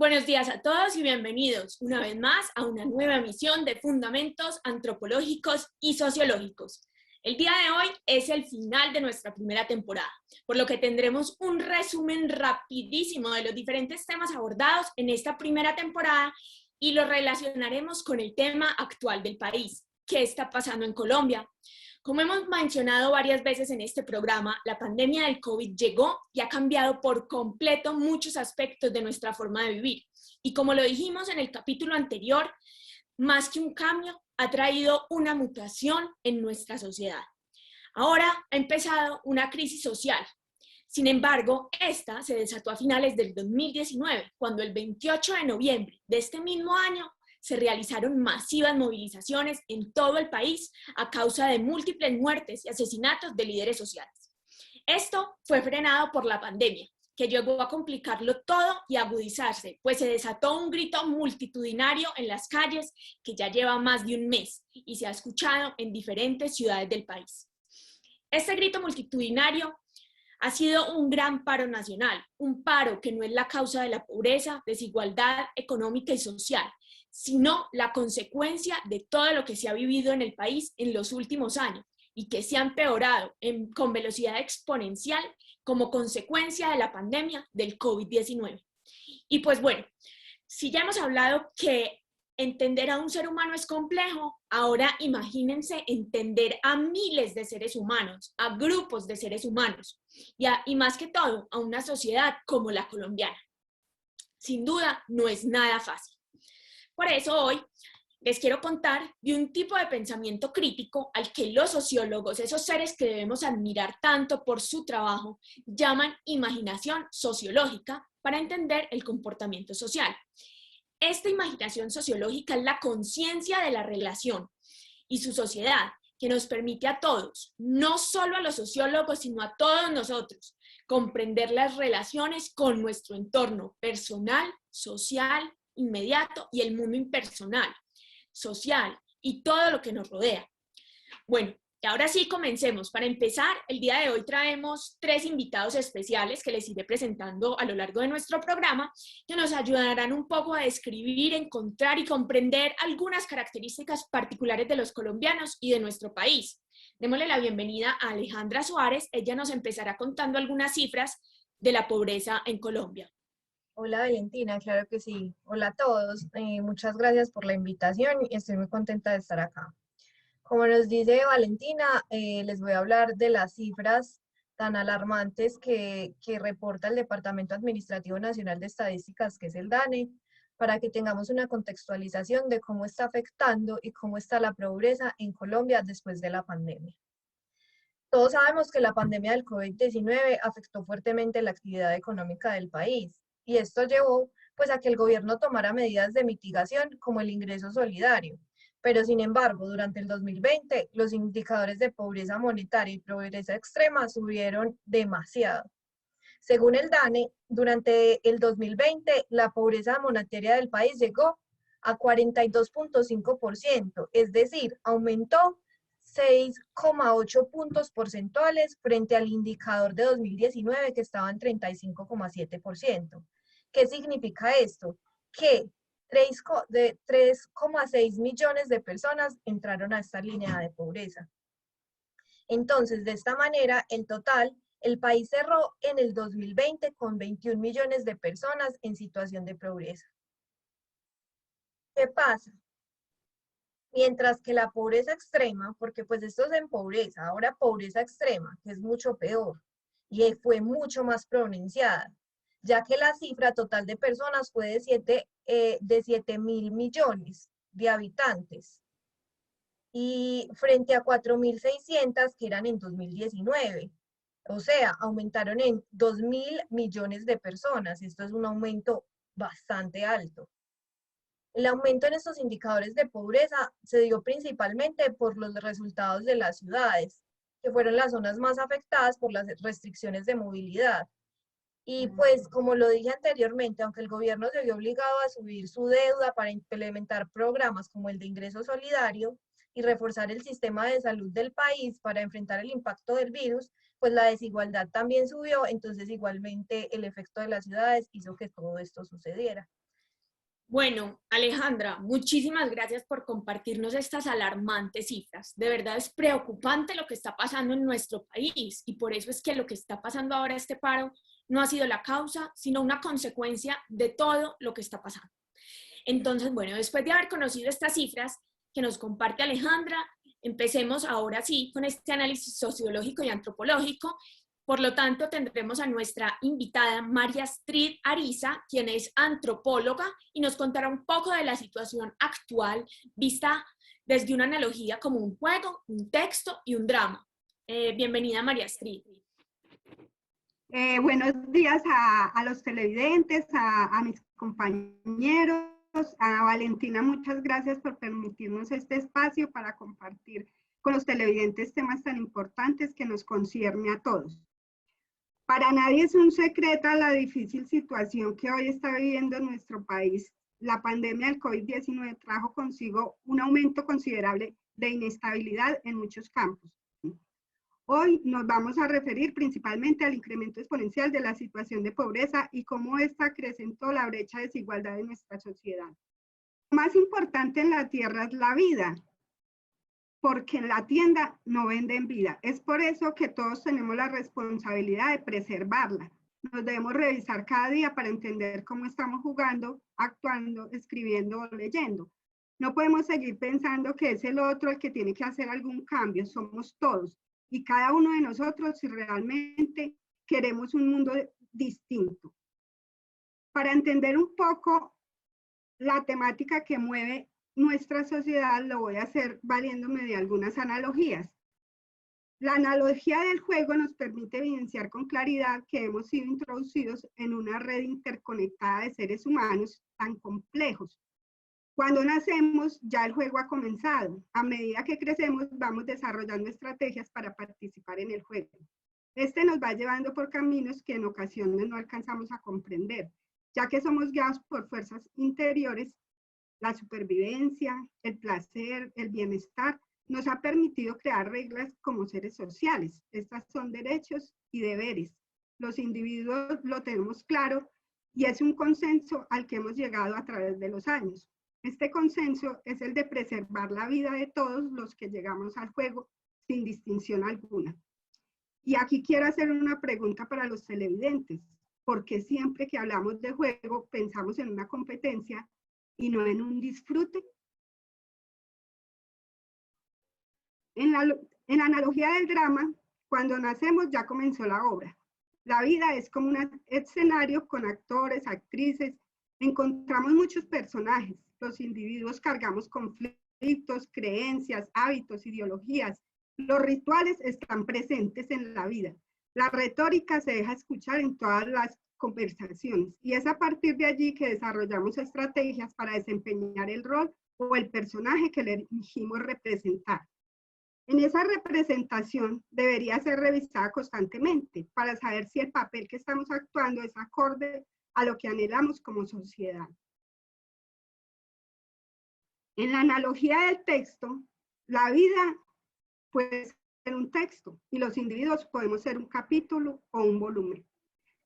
Buenos días a todos y bienvenidos una vez más a una nueva emisión de Fundamentos Antropológicos y Sociológicos. El día de hoy es el final de nuestra primera temporada, por lo que tendremos un resumen rapidísimo de los diferentes temas abordados en esta primera temporada y los relacionaremos con el tema actual del país. ¿Qué está pasando en Colombia? Como hemos mencionado varias veces en este programa, la pandemia del COVID llegó y ha cambiado por completo muchos aspectos de nuestra forma de vivir. Y como lo dijimos en el capítulo anterior, más que un cambio, ha traído una mutación en nuestra sociedad. Ahora ha empezado una crisis social. Sin embargo, esta se desató a finales del 2019, cuando el 28 de noviembre de este mismo año se realizaron masivas movilizaciones en todo el país a causa de múltiples muertes y asesinatos de líderes sociales. Esto fue frenado por la pandemia, que llegó a complicarlo todo y agudizarse, pues se desató un grito multitudinario en las calles que ya lleva más de un mes y se ha escuchado en diferentes ciudades del país. Este grito multitudinario ha sido un gran paro nacional, un paro que no es la causa de la pobreza, desigualdad económica y social, sino la consecuencia de todo lo que se ha vivido en el país en los últimos años y que se ha empeorado con velocidad exponencial como consecuencia de la pandemia del COVID-19. Y pues bueno, si ya hemos hablado que entender a un ser humano es complejo, ahora imagínense entender a miles de seres humanos, a grupos de seres humanos y más que todo a una sociedad como la colombiana. Sin duda, no es nada fácil. Por eso hoy les quiero contar de un tipo de pensamiento crítico al que los sociólogos, esos seres que debemos admirar tanto por su trabajo, llaman imaginación sociológica para entender el comportamiento social. Esta imaginación sociológica es la conciencia de la relación y su sociedad que nos permite a todos, no solo a los sociólogos, sino a todos nosotros, comprender las relaciones con nuestro entorno personal, social, inmediato y el mundo impersonal, social y todo lo que nos rodea. Bueno, y ahora sí comencemos. Para empezar, el día de hoy traemos 3 invitados especiales que les iré presentando a lo largo de nuestro programa, que nos ayudarán un poco a describir, encontrar y comprender algunas características particulares de los colombianos y de nuestro país. Démosle la bienvenida a Alejandra Suárez. Ella nos empezará contando algunas cifras de la pobreza en Colombia. Hola Valentina, claro que sí. Hola a todos. Muchas gracias por la invitación y estoy muy contenta de estar acá. Como nos dice Valentina, les voy a hablar de las cifras tan alarmantes que reporta el Departamento Administrativo Nacional de Estadísticas, que es el DANE, para que tengamos una contextualización de cómo está afectando y cómo está la pobreza en Colombia después de la pandemia. Todos sabemos que la pandemia del COVID-19 afectó fuertemente la actividad económica del país y esto llevó pues a que el gobierno tomara medidas de mitigación como el ingreso solidario. Pero sin embargo, durante el 2020 los indicadores de pobreza monetaria y pobreza extrema subieron demasiado. Según el DANE, durante el 2020 la pobreza monetaria del país llegó a 42.5%, es decir, aumentó 6,8 puntos porcentuales frente al indicador de 2019 que estaba en 35,7%. ¿Qué significa esto? Que 3,6 millones de personas entraron a esta línea de pobreza. Entonces, de esta manera, en total, el país cerró en el 2020 con 21 millones de personas en situación de pobreza. ¿Qué pasa? Mientras que la pobreza extrema, porque pues esto es en pobreza, ahora pobreza extrema, que es mucho peor, y fue mucho más pronunciada, ya que la cifra total de personas fue de 7.000 millones de habitantes, y frente a 4.600 que eran en 2019. O sea, aumentaron en 2.000 millones de personas. Esto es un aumento bastante alto. El aumento en estos indicadores de pobreza se dio principalmente por los resultados de las ciudades, que fueron las zonas más afectadas por las restricciones de movilidad. Y pues, como lo dije anteriormente, aunque el gobierno se vio obligado a subir su deuda para implementar programas como el de ingreso solidario y reforzar el sistema de salud del país para enfrentar el impacto del virus, pues la desigualdad también subió, entonces igualmente el efecto de las ciudades hizo que todo esto sucediera. Bueno, Alejandra, muchísimas gracias por compartirnos estas alarmantes cifras. De verdad es preocupante lo que está pasando en nuestro país y por eso es que lo que está pasando ahora, este paro, no ha sido la causa, sino una consecuencia de todo lo que está pasando. Entonces, bueno, después de haber conocido estas cifras que nos comparte Alejandra, empecemos ahora sí con este análisis sociológico y antropológico. Por lo tanto, tendremos a nuestra invitada María Astrid Ariza, quien es antropóloga y nos contará un poco de la situación actual vista desde una analogía como un juego, un texto y un drama. Bienvenida, María Astrid. Buenos días a los televidentes, a mis compañeros, a Valentina, muchas gracias por permitirnos este espacio para compartir con los televidentes temas tan importantes que nos concierne a todos. Para nadie es un secreto la difícil situación que hoy está viviendo nuestro país. La pandemia del COVID-19 trajo consigo un aumento considerable de inestabilidad en muchos campos. Hoy nos vamos a referir principalmente al incremento exponencial de la situación de pobreza y cómo esta acrecentó la brecha de desigualdad en nuestra sociedad. Lo más importante en la tierra es la vida, porque en la tienda no venden vida. Es por eso que todos tenemos la responsabilidad de preservarla. Nos debemos revisar cada día para entender cómo estamos jugando, actuando, escribiendo o leyendo. No podemos seguir pensando que es el otro el que tiene que hacer algún cambio, somos todos. Y cada uno de nosotros si realmente queremos un mundo distinto. Para entender un poco la temática que mueve nuestra sociedad, lo voy a hacer valiéndome de algunas analogías. La analogía del juego nos permite evidenciar con claridad que hemos sido introducidos en una red interconectada de seres humanos tan complejos. Cuando nacemos, ya el juego ha comenzado. A medida que crecemos, vamos desarrollando estrategias para participar en el juego. Este nos va llevando por caminos que en ocasiones no alcanzamos a comprender, ya que somos guiados por fuerzas interiores. La supervivencia, el placer, el bienestar, nos ha permitido crear reglas como seres sociales. Estas son derechos y deberes. Los individuos lo tenemos claro y es un consenso al que hemos llegado a través de los años. Este consenso es el de preservar la vida de todos los que llegamos al juego sin distinción alguna. Y aquí quiero hacer una pregunta para los televidentes. ¿Por qué siempre que hablamos de juego pensamos en una competencia y no en un disfrute? En la analogía del drama, cuando nacemos ya comenzó la obra. La vida es como un escenario con actores, actrices. Encontramos muchos personajes. Los individuos cargamos conflictos, creencias, hábitos, ideologías. Los rituales están presentes en la vida. La retórica se deja escuchar en todas las conversaciones y es a partir de allí que desarrollamos estrategias para desempeñar el rol o el personaje que le elegimos representar. En esa representación debería ser revisada constantemente para saber si el papel que estamos actuando es acorde a lo que anhelamos como sociedad. En la analogía del texto, la vida puede ser un texto y los individuos podemos ser un capítulo o un volumen.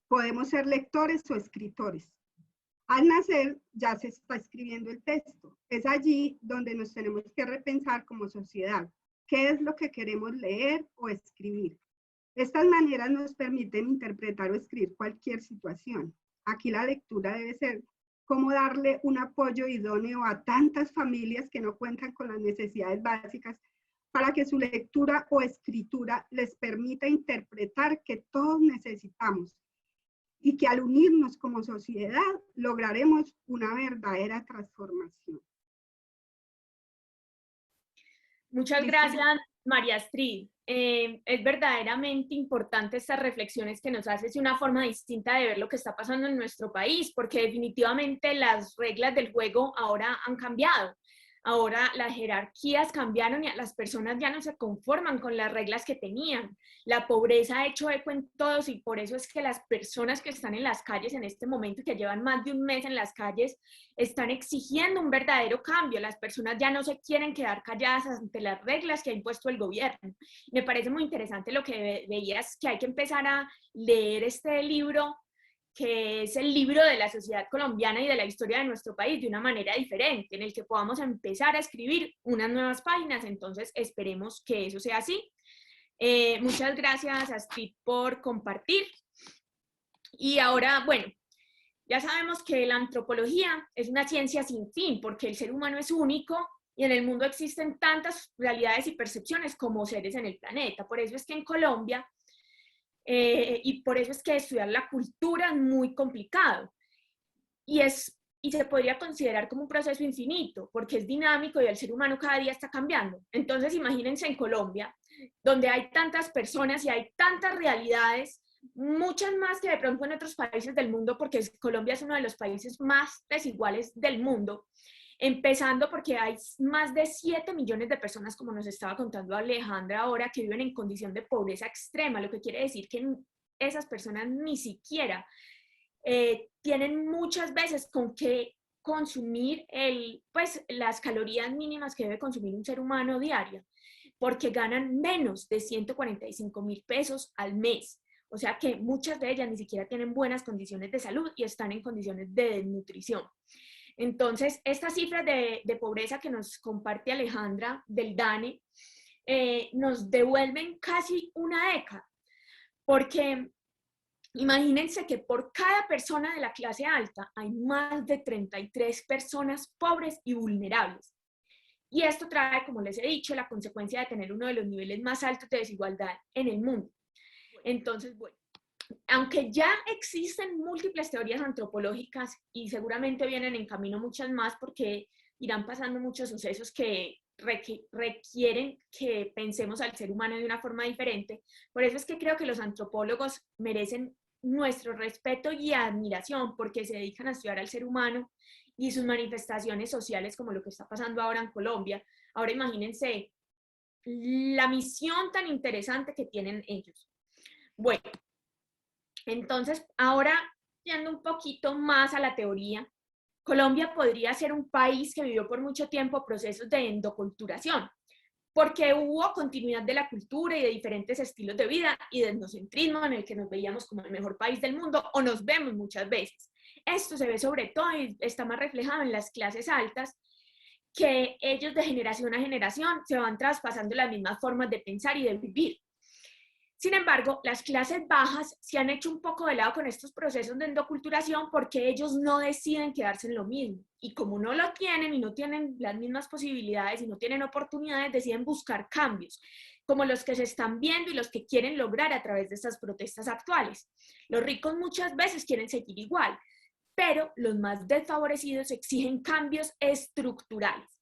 Podemos ser lectores o escritores. Al nacer ya se está escribiendo el texto. Es allí donde nos tenemos que repensar como sociedad. ¿Qué es lo que queremos leer o escribir? Estas maneras nos permiten interpretar o escribir cualquier situación. Aquí la lectura debe ser cómo darle un apoyo idóneo a tantas familias que no cuentan con las necesidades básicas para que su lectura o escritura les permita interpretar que todos necesitamos y que al unirnos como sociedad lograremos una verdadera transformación. Muchas gracias, María Astrid. Es verdaderamente importante estas reflexiones que nos haces y una forma distinta de ver lo que está pasando en nuestro país, porque definitivamente las reglas del juego ahora han cambiado. Ahora las jerarquías cambiaron y las personas ya no se conforman con las reglas que tenían. La pobreza ha hecho eco en todos y por eso es que las personas que están en las calles en este momento, que llevan más de un mes en las calles, están exigiendo un verdadero cambio. Las personas ya no se quieren quedar calladas ante las reglas que ha impuesto el gobierno. Me parece muy interesante lo que veías, que hay que empezar a leer este libro que es el libro de la sociedad colombiana y de la historia de nuestro país de una manera diferente, en el que podamos empezar a escribir unas nuevas páginas. Entonces esperemos que eso sea así. Muchas gracias, Astrid, por compartir. Y ahora, bueno, ya sabemos que la antropología es una ciencia sin fin, porque el ser humano es único y en el mundo existen tantas realidades y percepciones como seres en el planeta. Por eso es que en Colombia, y por eso es que estudiar la cultura es muy complicado. Y se podría considerar como un proceso infinito, porque es dinámico y el ser humano cada día está cambiando. Entonces, imagínense en Colombia, donde hay tantas personas y hay tantas realidades, muchas más que de pronto en otros países del mundo, porque Colombia es uno de los países más desiguales del mundo, empezando porque hay más de 7 millones de personas, como nos estaba contando Alejandra ahora, que viven en condición de pobreza extrema, lo que quiere decir que esas personas ni siquiera tienen muchas veces con qué consumir pues, las calorías mínimas que debe consumir un ser humano diario, porque ganan menos de 145.000 pesos al mes. O sea que muchas de ellas ni siquiera tienen buenas condiciones de salud y están en condiciones de desnutrición. Entonces, estas cifras de pobreza que nos comparte Alejandra del DANE nos devuelven casi una década, porque imagínense que por cada persona de la clase alta hay más de 33 personas pobres y vulnerables. Y esto trae, como les he dicho, la consecuencia de tener uno de los niveles más altos de desigualdad en el mundo. Entonces, bueno, aunque ya existen múltiples teorías antropológicas y seguramente vienen en camino muchas más porque irán pasando muchos sucesos que requieren que pensemos al ser humano de una forma diferente. Por eso es que creo que los antropólogos merecen nuestro respeto y admiración porque se dedican a estudiar al ser humano y sus manifestaciones sociales como lo que está pasando ahora en Colombia. Ahora imagínense la misión tan interesante que tienen ellos. Bueno, entonces ahora yendo un poquito más a la teoría, Colombia podría ser un país que vivió por mucho tiempo procesos de endoculturación, porque hubo continuidad de la cultura y de diferentes estilos de vida y de etnocentrismo en el que nos veíamos como el mejor país del mundo o nos vemos muchas veces. Esto se ve sobre todo y está más reflejado en las clases altas, que ellos de generación a generación se van traspasando las mismas formas de pensar y de vivir. Sin embargo, las clases bajas se han hecho un poco de lado con estos procesos de endoculturación porque ellos no deciden quedarse en lo mismo. Y como no lo tienen y no tienen las mismas posibilidades y no tienen oportunidades, deciden buscar cambios, como los que se están viendo y los que quieren lograr a través de estas protestas actuales. Los ricos muchas veces quieren seguir igual, pero los más desfavorecidos exigen cambios estructurales.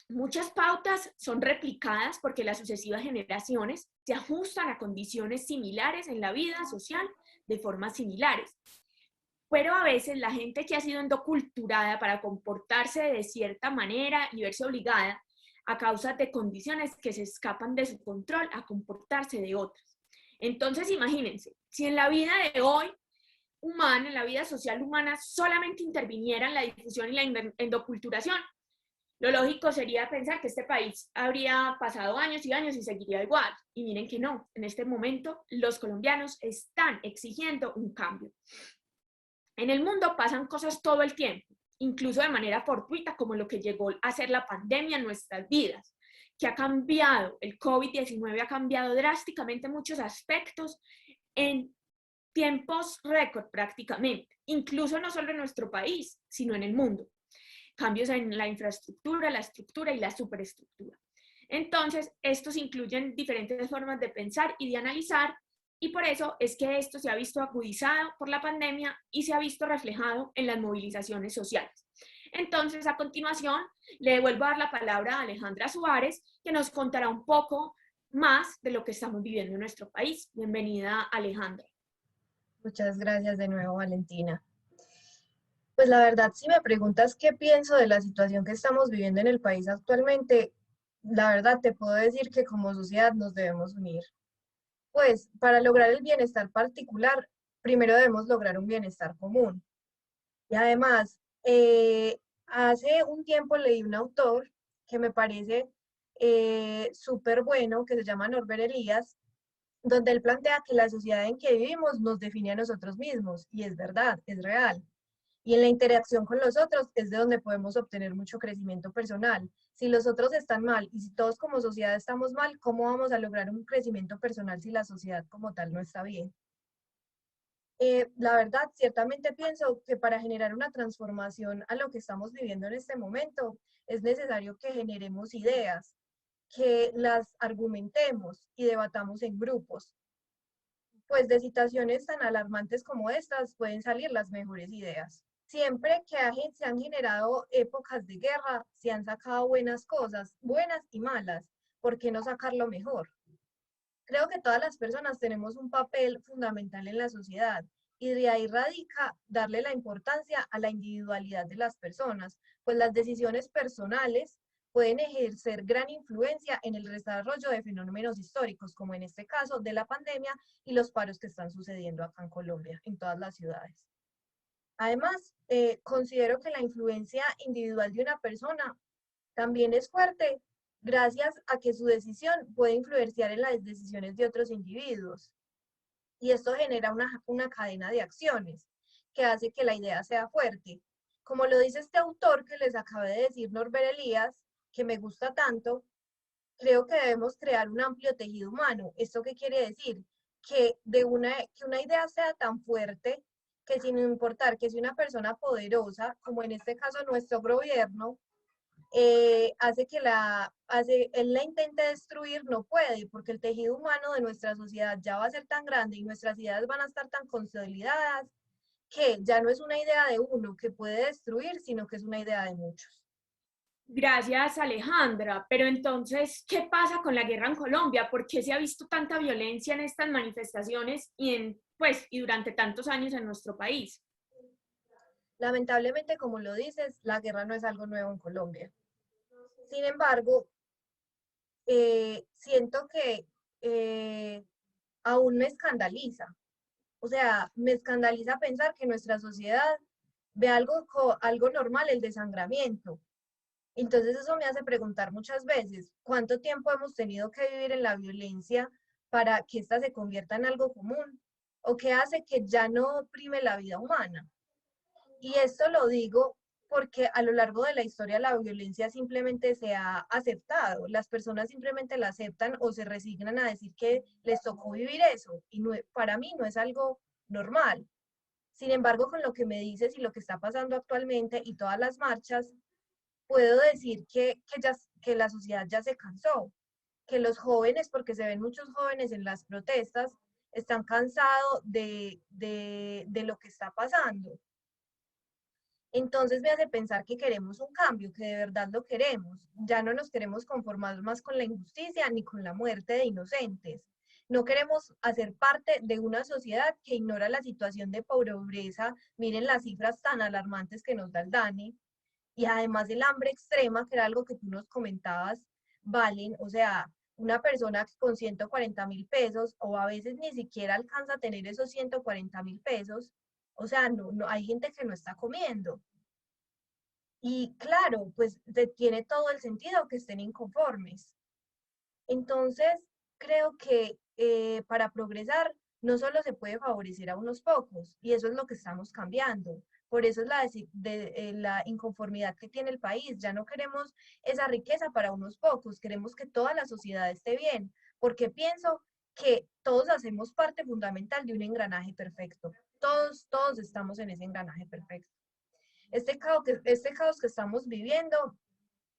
Muchas pautas son replicadas porque las sucesivas generaciones se ajustan a condiciones similares en la vida social de formas similares. Pero a veces la gente que ha sido endoculturada para comportarse de cierta manera y verse obligada a causa de condiciones que se escapan de su control a comportarse de otras. Entonces imagínense, si en la vida de hoy humana, en la vida social humana, solamente intervinieran la difusión y la endoculturación, lo lógico sería pensar que este país habría pasado años y años y seguiría igual. Y miren que no, en este momento los colombianos están exigiendo un cambio. En el mundo pasan cosas todo el tiempo, incluso de manera fortuita, como lo que llegó a ser la pandemia en nuestras vidas, que ha cambiado, el COVID-19 ha cambiado drásticamente muchos aspectos en tiempos récord prácticamente, incluso no solo en nuestro país, sino en el mundo. Cambios en la infraestructura, la estructura y la superestructura. Entonces, estos incluyen diferentes formas de pensar y de analizar, y por eso es que esto se ha visto agudizado por la pandemia y se ha visto reflejado en las movilizaciones sociales. Entonces, a continuación, le vuelvo a dar la palabra a Alejandra Suárez, que nos contará un poco más de lo que estamos viviendo en nuestro país. Bienvenida, Alejandra. Muchas gracias de nuevo, Valentina. Pues la verdad, si me preguntas qué pienso de la situación que estamos viviendo en el país actualmente, la verdad te puedo decir que como sociedad nos debemos unir. Pues para lograr el bienestar particular, primero debemos lograr un bienestar común. Y además, hace un tiempo leí un autor que me parece súper bueno, que se llama Norbert Elias, donde él plantea que la sociedad en que vivimos nos define a nosotros mismos, y es verdad, es real. Y en la interacción con los otros es de donde podemos obtener mucho crecimiento personal. Si los otros están mal y si todos como sociedad estamos mal, ¿cómo vamos a lograr un crecimiento personal si la sociedad como tal no está bien? La verdad, ciertamente pienso que para generar una transformación a lo que estamos viviendo en este momento, es necesario que generemos ideas, que las argumentemos y debatamos en grupos. Pues de situaciones tan alarmantes como estas pueden salir las mejores ideas. Siempre que se han generado épocas de guerra, se han sacado buenas cosas, buenas y malas. ¿Por qué no sacar lo mejor? Creo que todas las personas tenemos un papel fundamental en la sociedad y de ahí radica darle la importancia a la individualidad de las personas, pues las decisiones personales pueden ejercer gran influencia en el desarrollo de fenómenos históricos, como en este caso de la pandemia y los paros que están sucediendo acá en Colombia, en todas las ciudades. Además, considero que la influencia individual de una persona también es fuerte gracias a que su decisión puede influenciar en las decisiones de otros individuos. Y esto genera una cadena de acciones que hace que la idea sea fuerte. Como lo dice este autor que les acabé de decir, Norbert Elias, que me gusta tanto, creo que debemos crear un amplio tejido humano. ¿Esto qué quiere decir? Que una idea sea tan fuerte que sin importar que sea una persona poderosa, como en este caso nuestro gobierno, él la intente destruir, no puede, porque el tejido humano de nuestra sociedad ya va a ser tan grande y nuestras ideas van a estar tan consolidadas que ya no es una idea de uno que puede destruir, sino que es una idea de muchos. Gracias, Alejandra. Pero entonces, ¿qué pasa con la guerra en Colombia? ¿Por qué se ha visto tanta violencia en estas manifestaciones y durante tantos años en nuestro país? Lamentablemente, como lo dices, la guerra no es algo nuevo en Colombia. Sin embargo, siento que aún me escandaliza. O sea, me escandaliza pensar que nuestra sociedad ve algo normal, el desangramiento. Entonces eso me hace preguntar muchas veces, ¿cuánto tiempo hemos tenido que vivir en la violencia para que ésta se convierta en algo común? ¿O qué hace que ya no prime la vida humana? Y esto lo digo porque a lo largo de la historia la violencia simplemente se ha aceptado. Las personas simplemente la aceptan o se resignan a decir que les tocó vivir eso. Y para mí no es algo normal. Sin embargo, con lo que me dices y lo que está pasando actualmente y todas las marchas, puedo decir que la sociedad ya se cansó, que los jóvenes, porque se ven muchos jóvenes en las protestas, están cansados de lo que está pasando. Entonces me hace pensar que queremos un cambio, que de verdad lo queremos. Ya no nos queremos conformar más con la injusticia ni con la muerte de inocentes. No queremos hacer parte de una sociedad que ignora la situación de pobreza. Miren las cifras tan alarmantes que nos da el DANE. Y además el hambre extrema, que era algo que tú nos comentabas, valen, o sea, una persona con 140.000 pesos, o a veces ni siquiera alcanza a tener esos 140.000 pesos, o sea, no, hay gente que no está comiendo. Y claro, pues tiene todo el sentido que estén inconformes. Entonces, creo que para progresar no solo se puede favorecer a unos pocos, y eso es lo que estamos cambiando. Por eso es la inconformidad que tiene el país. Ya no queremos esa riqueza para unos pocos, queremos que toda la sociedad esté bien, porque pienso que todos hacemos parte fundamental de un engranaje perfecto. Todos estamos en ese engranaje perfecto. Este caos que estamos viviendo,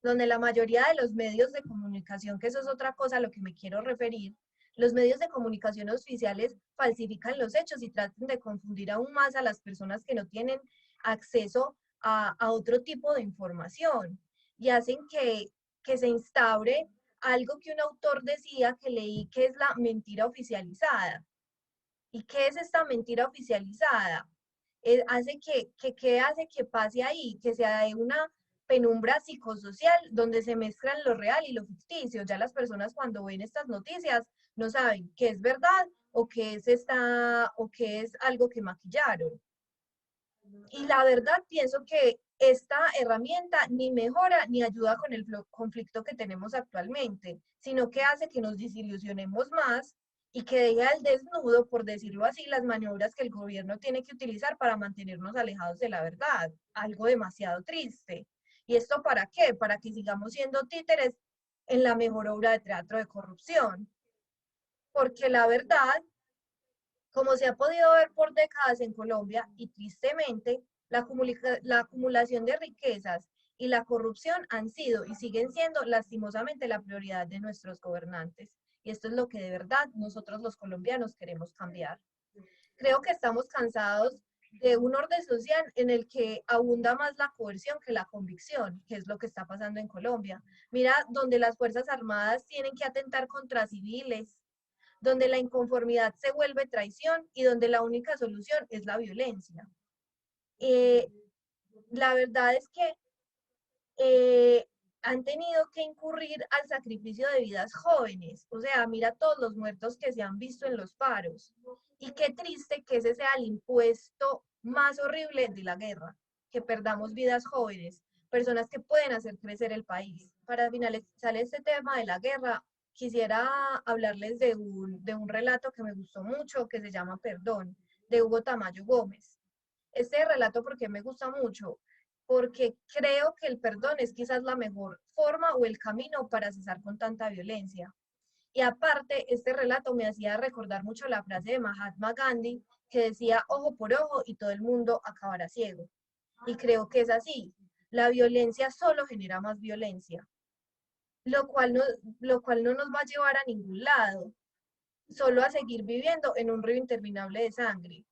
donde la mayoría de los medios de comunicación, que eso es otra cosa a lo que me quiero referir, los medios de comunicación oficiales falsifican los hechos y tratan de confundir aún más a las personas que no tienen acceso a otro tipo de información y hacen que se instaure algo que un autor decía que leí que es la mentira oficializada. ¿Y qué es esta mentira oficializada? ¿Qué hace que pase ahí? Que sea de una penumbra psicosocial donde se mezclan lo real y lo ficticio. Ya las personas cuando ven estas noticias no saben qué es verdad o qué es algo que maquillaron. Y la verdad pienso que esta herramienta ni mejora ni ayuda con el conflicto que tenemos actualmente, sino que hace que nos desilusionemos más y que deje al desnudo, por decirlo así, las maniobras que el gobierno tiene que utilizar para mantenernos alejados de la verdad. Algo demasiado triste. ¿Y esto para qué? Para que sigamos siendo títeres en la mejor obra de teatro de corrupción. Porque la verdad, como se ha podido ver por décadas en Colombia, y tristemente, la acumulación de riquezas y la corrupción han sido y siguen siendo lastimosamente la prioridad de nuestros gobernantes. Y esto es lo que de verdad nosotros los colombianos queremos cambiar. Creo que estamos cansados de un orden social en el que abunda más la coerción que la convicción, que es lo que está pasando en Colombia. Mira, donde las Fuerzas Armadas tienen que atentar contra civiles, donde la inconformidad se vuelve traición y donde la única solución es la violencia. La verdad es que han tenido que incurrir al sacrificio de vidas jóvenes. O sea, mira todos los muertos que se han visto en los paros. Y qué triste que ese sea el impuesto más horrible de la guerra, que perdamos vidas jóvenes, personas que pueden hacer crecer el país. Para finalizar este tema de la guerra, quisiera hablarles de un relato que me gustó mucho, que se llama Perdón, de Hugo Tamayo Gómez. Este relato, ¿por qué me gusta mucho? Porque creo que el perdón es quizás la mejor forma o el camino para cesar con tanta violencia. Y aparte, este relato me hacía recordar mucho la frase de Mahatma Gandhi, que decía ojo por ojo y todo el mundo acabará ciego. Y creo que es así. La violencia solo genera más violencia, lo cual no nos va a llevar a ningún lado, solo a seguir viviendo en un río interminable de sangre.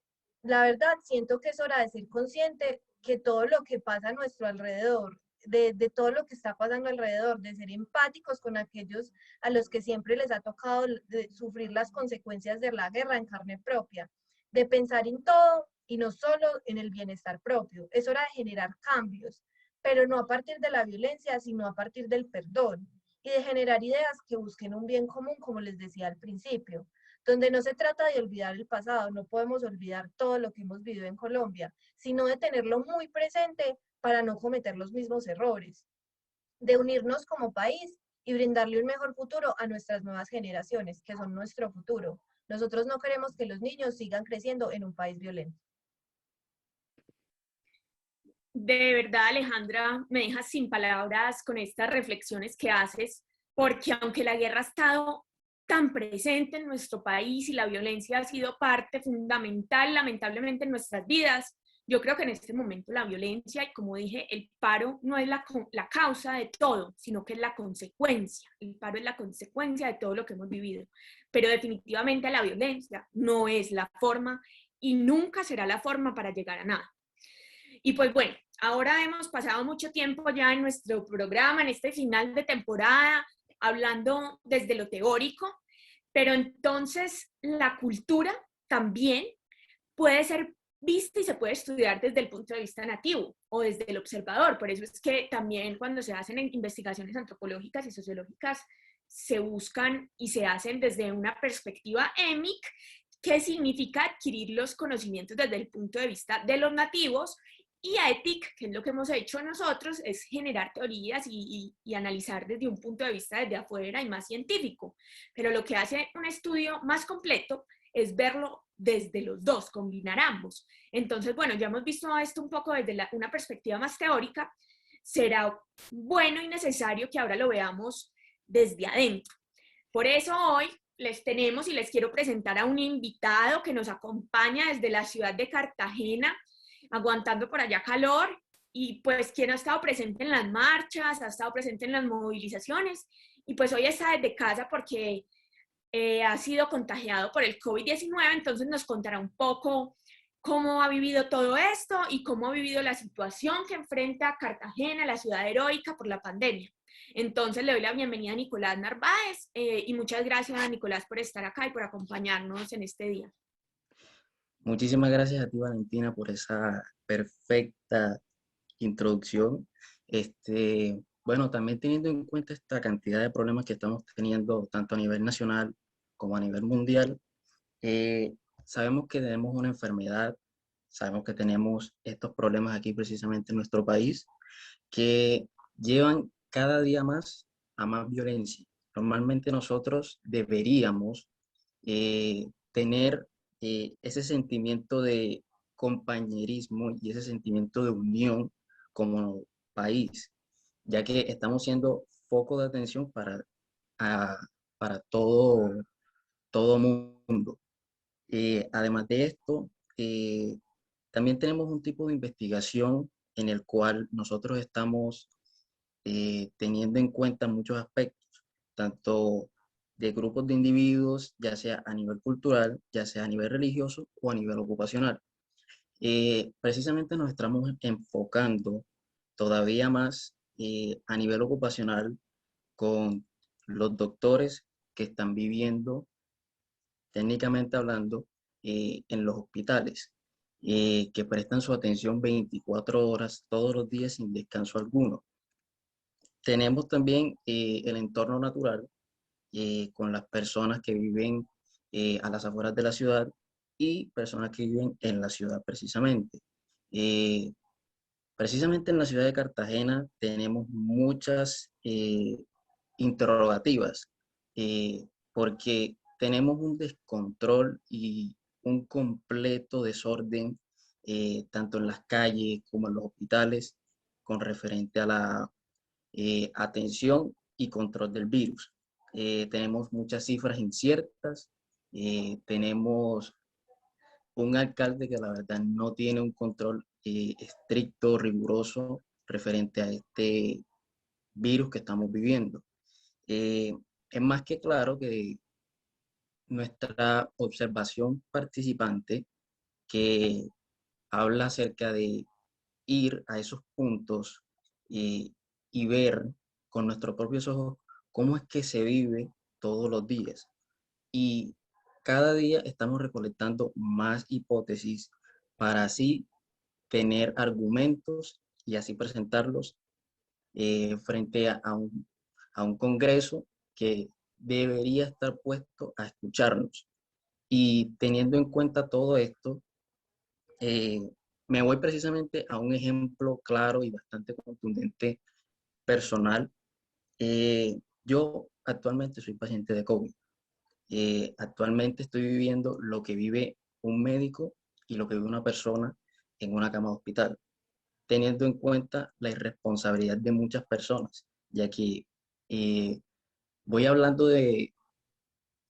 La verdad, siento que es hora de ser consciente que todo lo que pasa a nuestro alrededor, de todo lo que está pasando alrededor, de ser empáticos con aquellos a los que siempre les ha tocado sufrir las consecuencias de la guerra en carne propia, de pensar en todo y no solo en el bienestar propio. Es hora de generar cambios, pero no a partir de la violencia, sino a partir del perdón y de generar ideas que busquen un bien común, como les decía al principio, donde no se trata de olvidar el pasado, no podemos olvidar todo lo que hemos vivido en Colombia, sino de tenerlo muy presente para no cometer los mismos errores, de unirnos como país y brindarle un mejor futuro a nuestras nuevas generaciones, que son nuestro futuro. Nosotros no queremos que los niños sigan creciendo en un país violento. De verdad, Alejandra, me dejas sin palabras con estas reflexiones que haces, porque aunque la guerra ha estado tan presente en nuestro país y la violencia ha sido parte fundamental, lamentablemente, en nuestras vidas, yo creo que en este momento la violencia, y como dije, el paro no es la causa de todo, sino que es la consecuencia. El paro es la consecuencia de todo lo que hemos vivido. Pero definitivamente la violencia no es la forma y nunca será la forma para llegar a nada. Y pues bueno, ahora hemos pasado mucho tiempo ya en nuestro programa, en este final de temporada, hablando desde lo teórico, pero entonces la cultura también puede ser vista y se puede estudiar desde el punto de vista nativo o desde el observador. Por eso es que también cuando se hacen investigaciones antropológicas y sociológicas se buscan y se hacen desde una perspectiva émic, que significa adquirir los conocimientos desde el punto de vista de los nativos, y ETIC, que es lo que hemos hecho nosotros, es generar teorías y analizar desde un punto de vista desde afuera y más científico. Pero lo que hace un estudio más completo es verlo desde los dos, combinar ambos. Entonces, bueno, ya hemos visto esto un poco desde una perspectiva más teórica. Será bueno y necesario que ahora lo veamos desde adentro. Por eso hoy les tenemos y les quiero presentar a un invitado que nos acompaña desde la ciudad de Cartagena, aguantando por allá calor, y pues quien ha estado presente en las marchas, ha estado presente en las movilizaciones, y pues hoy está desde casa porque ha sido contagiado por el COVID-19, entonces nos contará un poco cómo ha vivido todo esto y cómo ha vivido la situación que enfrenta Cartagena, la ciudad heroica, por la pandemia. Entonces le doy la bienvenida a Nicolás Narváez y muchas gracias a Nicolás por estar acá y por acompañarnos en este día. Muchísimas gracias a ti, Valentina, por esa perfecta introducción. Bueno, también teniendo en cuenta esta cantidad de problemas que estamos teniendo, tanto a nivel nacional como a nivel mundial, sabemos que tenemos una enfermedad, sabemos que tenemos estos problemas aquí precisamente en nuestro país, que llevan cada día más a más violencia. Normalmente nosotros deberíamos tener ese sentimiento de compañerismo y ese sentimiento de unión como país, ya que estamos siendo foco de atención a- para todo mundo. Además de esto, eh, también tenemos un tipo de investigación en el cual nosotros estamos teniendo en cuenta muchos aspectos, tanto de grupos de individuos, ya sea a nivel cultural, ya sea a nivel religioso o a nivel ocupacional. Precisamente nos estamos enfocando todavía más a nivel ocupacional con los doctores que están viviendo, técnicamente hablando, en los hospitales, que prestan su atención 24 horas todos los días sin descanso alguno. Tenemos también el entorno natural con las personas que viven a las afueras de la ciudad y personas que viven en la ciudad precisamente. Eh, Precisamente en la ciudad de Cartagena tenemos muchas interrogativas porque tenemos un descontrol y un completo desorden tanto en las calles como en los hospitales con referente a la atención y control del virus. Tenemos muchas cifras inciertas, tenemos un alcalde que la verdad no tiene un control estricto, riguroso referente a este virus que estamos viviendo. Eh, es más que claro que nuestra observación participante que habla acerca de ir a esos puntos y ver con nuestros propios ojos cómo es que se vive todos los días. Y cada día estamos recolectando más hipótesis para así tener argumentos y así presentarlos frente a un congreso que debería estar puesto a escucharnos. Y teniendo en cuenta todo esto, eh, me voy precisamente a un ejemplo claro y bastante contundente personal. Yo actualmente soy paciente de COVID. Actualmente estoy viviendo lo que vive un médico y lo que vive una persona en una cama de hospital, teniendo en cuenta la irresponsabilidad de muchas personas, ya que eh, voy hablando de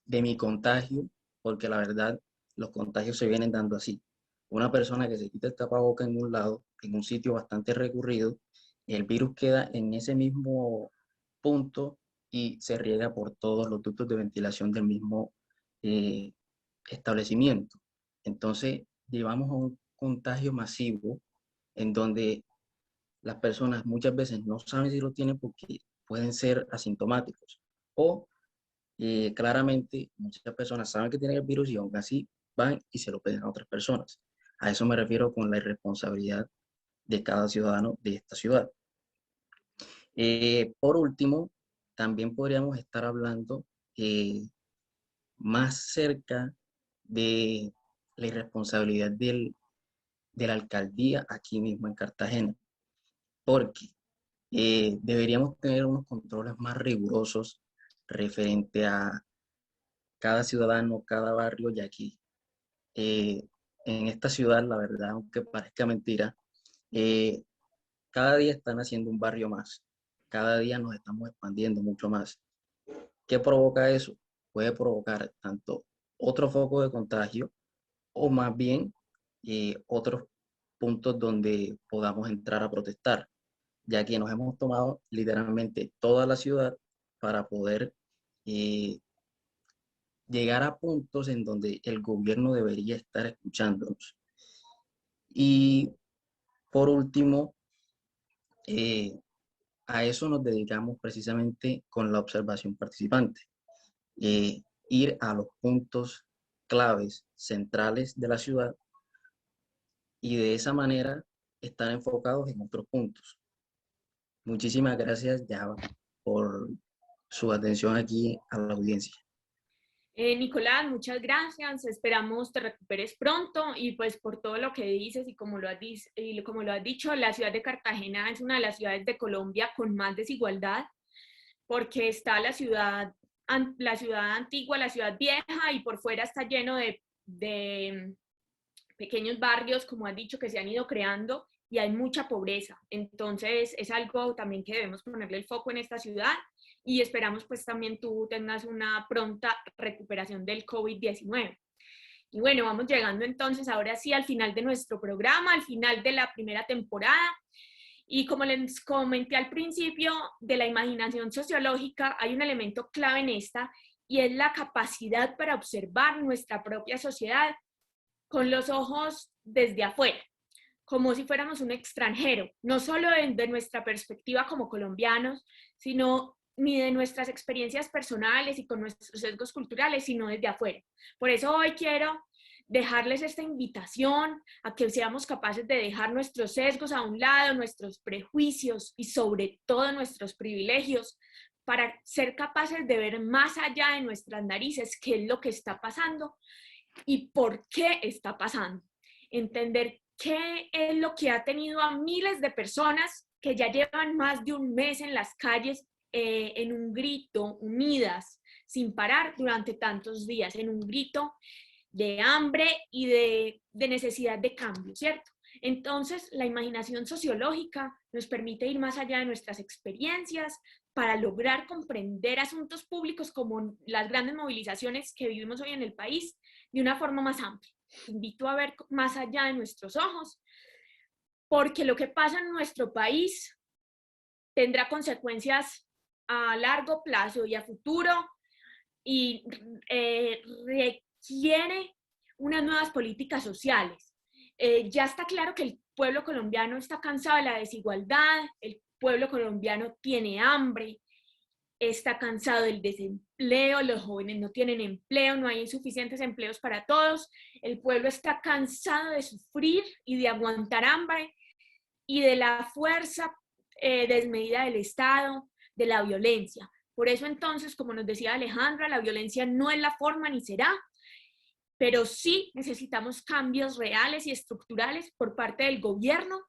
mi contagio, porque la verdad los contagios se vienen dando así. Una persona que se quita el tapaboca en un lado, en un sitio bastante recurrido, el virus queda en ese mismo punto y se riega por todos los ductos de ventilación del mismo eh, establecimiento. Entonces, llevamos a un contagio masivo en donde las personas muchas veces no saben si lo tienen porque pueden ser asintomáticos o claramente muchas personas saben que tienen el virus y aún así van y se lo piden a otras personas. A eso me refiero con la irresponsabilidad de cada ciudadano de esta ciudad. Por último, también podríamos estar hablando más cerca de la irresponsabilidad de la alcaldía aquí mismo en Cartagena, porque deberíamos tener unos controles más rigurosos referente a cada ciudadano, cada barrio, y aquí en esta ciudad, la verdad, aunque parezca mentira, eh, cada día están haciendo un barrio más, cada día nos estamos expandiendo mucho más. ¿Qué provoca eso? Puede provocar tanto otro foco de contagio o más bien otros puntos donde podamos entrar a protestar, ya que nos hemos tomado literalmente toda la ciudad para poder eh, llegar a puntos en donde el gobierno debería estar escuchándonos. Y por último, eh, a eso nos dedicamos precisamente con la observación participante, ir a los puntos claves centrales de la ciudad y de esa manera estar enfocados en otros puntos. Muchísimas gracias, ya, por su atención aquí a la audiencia. Nicolás, muchas gracias. Esperamos te recuperes pronto y pues por todo lo que dices y como como lo has dicho, la ciudad de Cartagena es una de las ciudades de Colombia con más desigualdad porque está la ciudad la ciudad antigua, la ciudad vieja, y por fuera está lleno de pequeños barrios, como has dicho, que se han ido creando, y hay mucha pobreza. Entonces es algo también que debemos ponerle el foco en esta ciudad, y esperamos pues también tú tengas una pronta recuperación del COVID-19. Y bueno, vamos llegando entonces ahora sí al final de nuestro programa, al final de la primera temporada. Y como les comenté al principio, de la imaginación sociológica hay un elemento clave en esta, y es la capacidad para observar nuestra propia sociedad con los ojos desde afuera, como si fuéramos un extranjero, no solo de nuestra perspectiva como colombianos, sino ni de nuestras experiencias personales y con nuestros sesgos culturales, sino desde afuera. Por eso hoy quiero dejarles esta invitación a que seamos capaces de dejar nuestros sesgos a un lado, nuestros prejuicios y sobre todo nuestros privilegios, para ser capaces de ver más allá de nuestras narices qué es lo que está pasando y por qué está pasando. Entender qué es lo que ha tenido a miles de personas que ya llevan más de un mes en las calles en un grito, unidas, sin parar durante tantos días, en un grito de hambre y de necesidad de cambio, ¿cierto? Entonces, la imaginación sociológica nos permite ir más allá de nuestras experiencias para lograr comprender asuntos públicos como las grandes movilizaciones que vivimos hoy en el país de una forma más amplia. Te invito a ver más allá de nuestros ojos, porque lo que pasa en nuestro país tendrá consecuencias a largo plazo y a futuro, y requiere unas nuevas políticas sociales. Ya está claro que el pueblo colombiano está cansado de la desigualdad, el pueblo colombiano tiene hambre, está cansado del desempleo, los jóvenes no tienen empleo, no hay suficientes empleos para todos, el pueblo está cansado de sufrir y de aguantar hambre y de la fuerza desmedida del Estado, de la violencia. Por eso entonces, como nos decía Alejandra, la violencia no es la forma ni será, pero sí necesitamos cambios reales y estructurales por parte del gobierno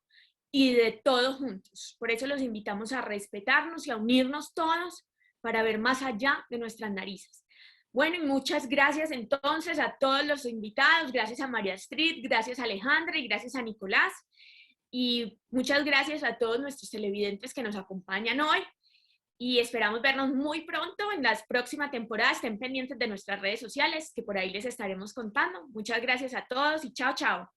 y de todos juntos. Por eso los invitamos a respetarnos y a unirnos todos para ver más allá de nuestras narices. Bueno, y muchas gracias entonces a todos los invitados, gracias a María Astrid, gracias a Alejandra y gracias a Nicolás. Y muchas gracias a todos nuestros televidentes que nos acompañan hoy. Y esperamos vernos muy pronto en las próximas temporadas. Estén pendientes de nuestras redes sociales, que por ahí les estaremos contando. Muchas gracias a todos y chao, chao.